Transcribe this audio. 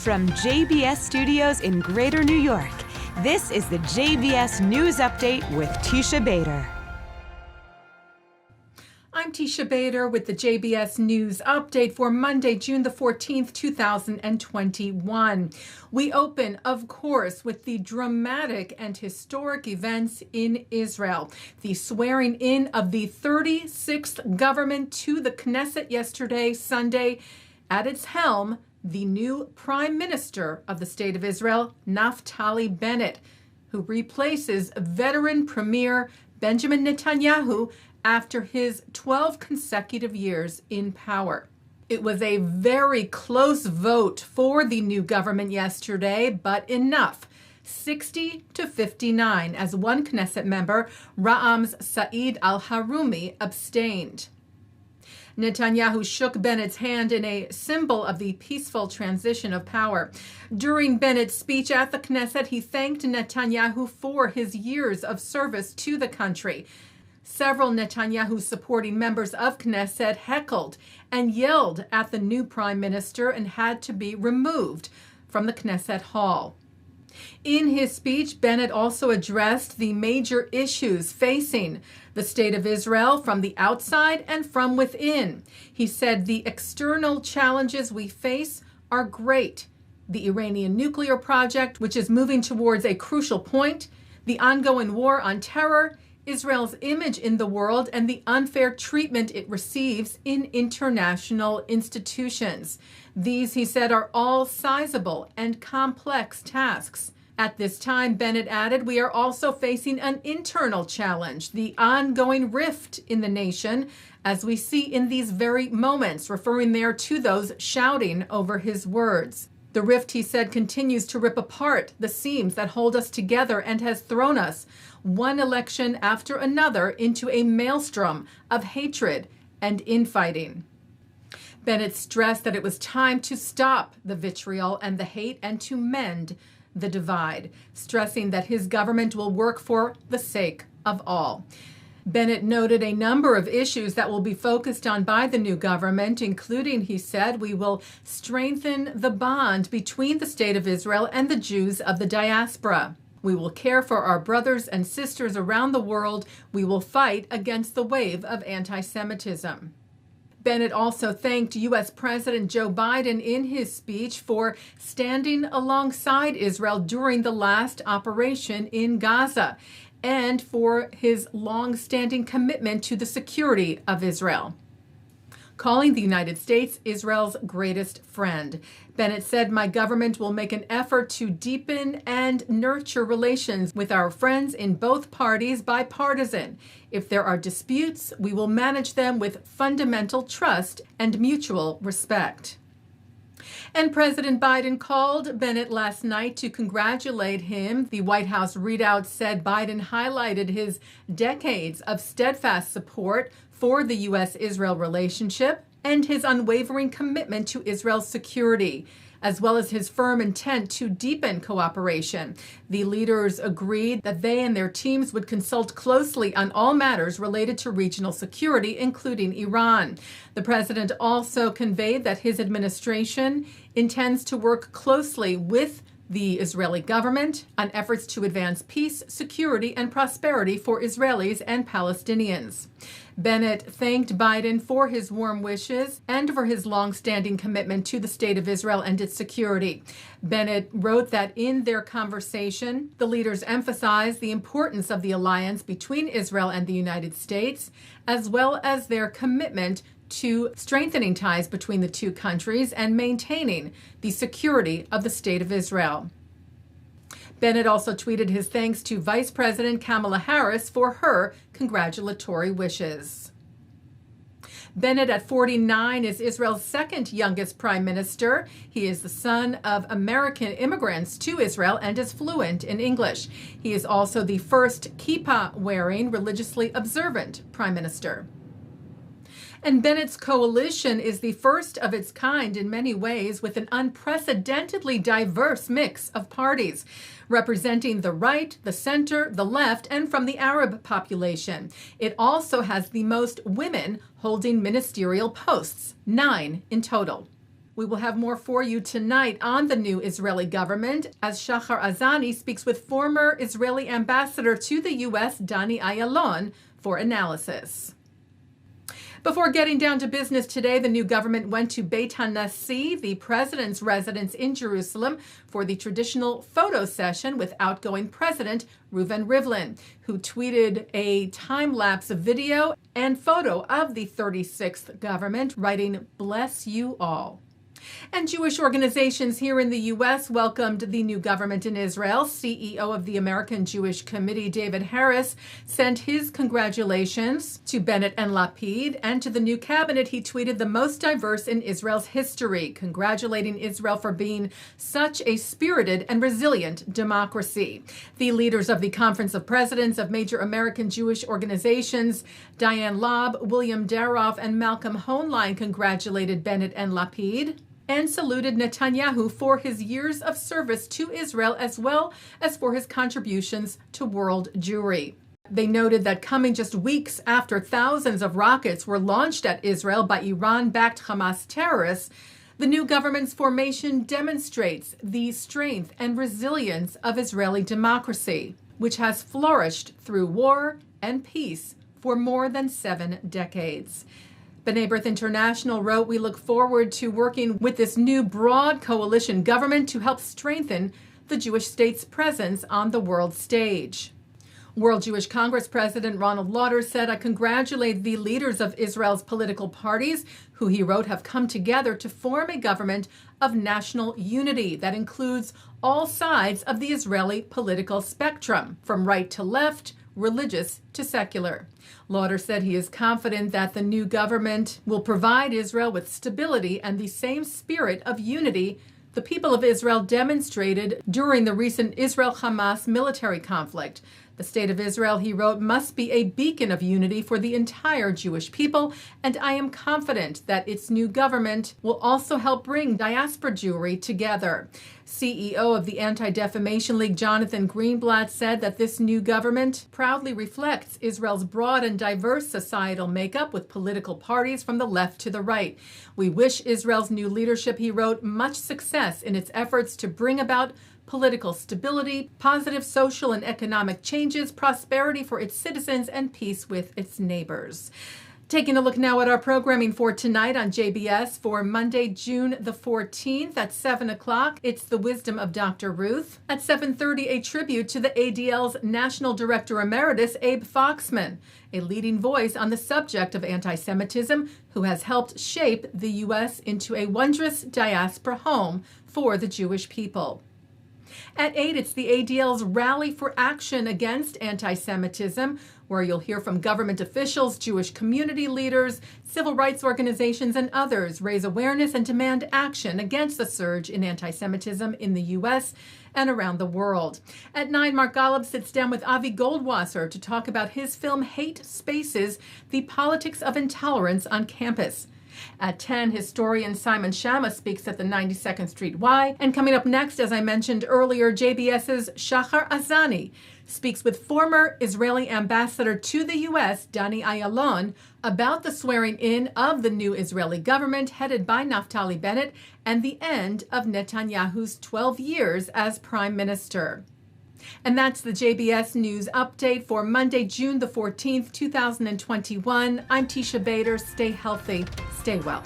From JBS Studios in Greater New York, this is the JBS News Update with Teisha Bader. I'm Teisha Bader with the JBS News Update for Monday, June the 14th, 2021. We open, of course, with the dramatic and historic events in Israel. The swearing in of the 36th government to the Knesset yesterday, Sunday. At its helm, the new Prime Minister of the State of Israel, Naftali Bennett, who replaces veteran Premier Benjamin Netanyahu after his 12 consecutive years in power. It was a very close vote for the new government yesterday, but enough. 60 to 59, as one Knesset member, Ra'am's Saeed al-Harumi, abstained. Netanyahu shook Bennett's hand in a symbol of the peaceful transition of power. During Bennett's speech at the Knesset, he thanked Netanyahu for his years of service to the country. Several Netanyahu-supporting members of Knesset heckled and yelled at the new prime minister and had to be removed from the Knesset hall. In his speech, Bennett also addressed the major issues facing the State of Israel from the outside and from within. He said the external challenges we face are great. The Iranian nuclear project, which is moving towards a crucial point, the ongoing war on terror, Israel's image in the world, and the unfair treatment it receives in international institutions. These, he said, are all sizable and complex tasks. At this time, Bennett added, we are also facing an internal challenge, the ongoing rift in the nation, as we see in these very moments, referring there to those shouting over his words. The rift, he said, continues to rip apart the seams that hold us together and has thrown us, one election after another, into a maelstrom of hatred and infighting. Bennett stressed that it was time to stop the vitriol and the hate and to mend the divide, stressing that his government will work for the sake of all. Bennett noted a number of issues that will be focused on by the new government, including, he said, we will strengthen the bond between the State of Israel and the Jews of the diaspora. We will care for our brothers and sisters around the world. We will fight against the wave of anti-Semitism. Bennett also thanked U.S. President Joe Biden in his speech for standing alongside Israel during the last operation in Gaza and for his long-standing commitment to the security of Israel, calling the United States Israel's greatest friend. Bennett said, my government will make an effort to deepen and nurture relations with our friends in both parties bipartisan. If there are disputes, we will manage them with fundamental trust and mutual respect. And President Biden called Bennett last night to congratulate him. The White House readout said Biden highlighted his decades of steadfast support for the U.S.-Israel relationship and his unwavering commitment to Israel's security, as well as his firm intent to deepen cooperation. The leaders agreed that they and their teams would consult closely on all matters related to regional security, including Iran. The president also conveyed that his administration intends to work closely with the Israeli government on efforts to advance peace, security, and prosperity for Israelis and Palestinians. Bennett thanked Biden for his warm wishes and for his long-standing commitment to the State of Israel and its security. Bennett wrote that in their conversation, the leaders emphasized the importance of the alliance between Israel and the United States, as well as their commitment to strengthening ties between the two countries and maintaining the security of the State of Israel. Bennett also tweeted his thanks to Vice President Kamala Harris for her congratulatory wishes. Bennett, at 49, is Israel's second youngest prime minister. He is the son of American immigrants to Israel and is fluent in English. He is also the first kippah-wearing, religiously observant prime minister. And Bennett's coalition is the first of its kind in many ways, with an unprecedentedly diverse mix of parties representing the right, the center, the left, and from the Arab population. It also has the most women holding ministerial posts, 9 in total. We will have more for you tonight on the new Israeli government as Shachar Azani speaks with former Israeli ambassador to the U.S., Dani Ayalon, for analysis. Before getting down to business today, the new government went to Beit HaNasi, the president's residence in Jerusalem, for the traditional photo session with outgoing president Rivlin, who tweeted a time-lapse video and photo of the 36th government, writing, "Bless you all." And Jewish organizations here in the U.S. welcomed the new government in Israel. CEO of the American Jewish Committee, David Harris, sent his congratulations to Bennett and Lapid, and to the new cabinet he tweeted the most diverse in Israel's history, congratulating Israel for being such a spirited and resilient democracy. The leaders of the Conference of Presidents of major American Jewish organizations, Diane Laub, William Daroff, and Malcolm Hoenlein, congratulated Bennett and Lapid and saluted Netanyahu for his years of service to Israel as well as for his contributions to world Jewry. They noted that coming just weeks after thousands of rockets were launched at Israel by Iran-backed Hamas terrorists, the new government's formation demonstrates the strength and resilience of Israeli democracy, which has flourished through war and peace for more than 7 decades. B'nai B'rith International wrote, "We look forward to working with this new broad coalition government to help strengthen the Jewish state's presence on the world stage." World Jewish Congress President Ronald Lauder said, "I congratulate the leaders of Israel's political parties, who," he wrote, "have come together to form a government of national unity that includes all sides of the Israeli political spectrum, from right to left, religious to secular." Lauder said he is confident that the new government will provide Israel with stability and the same spirit of unity the people of Israel demonstrated during the recent Israel-Hamas military conflict. The state of Israel, he wrote, must be a beacon of unity for the entire Jewish people, and I am confident that its new government will also help bring diaspora Jewry together. CEO of the Anti-Defamation League, Jonathan Greenblatt, said that this new government proudly reflects Israel's broad and diverse societal makeup with political parties from the left to the right. We wish Israel's new leadership, he wrote, much success in its efforts to bring about political stability, positive social and economic changes, prosperity for its citizens, and peace with its neighbors. Taking a look now at our programming for tonight on JBS for Monday, June the 14th at 7 o'clock. It's The Wisdom of Dr. Ruth. At 7:30, a tribute to the ADL's National Director Emeritus, Abe Foxman, a leading voice on the subject of anti-Semitism, who has helped shape the U.S. into a wondrous diaspora home for the Jewish people. At 8, it's the ADL's Rally for Action Against Antisemitism, where you'll hear from government officials, Jewish community leaders, civil rights organizations, and others raise awareness and demand action against the surge in antisemitism in the U.S. and around the world. At 9, Mark Golub sits down with Avi Goldwasser to talk about his film Hate Spaces, The Politics of Intolerance on Campus. At 10, historian Simon Schama speaks at the 92nd Street Y. And coming up next, as I mentioned earlier, JBS's Shachar Azani speaks with former Israeli ambassador to the U.S., Dani Ayalon, about the swearing in of the new Israeli government headed by Naftali Bennett and the end of Netanyahu's 12 years as prime minister. And that's the JBS News Update for Monday, June the 14th, 2021. I'm Teisha Bader. Stay healthy, stay well.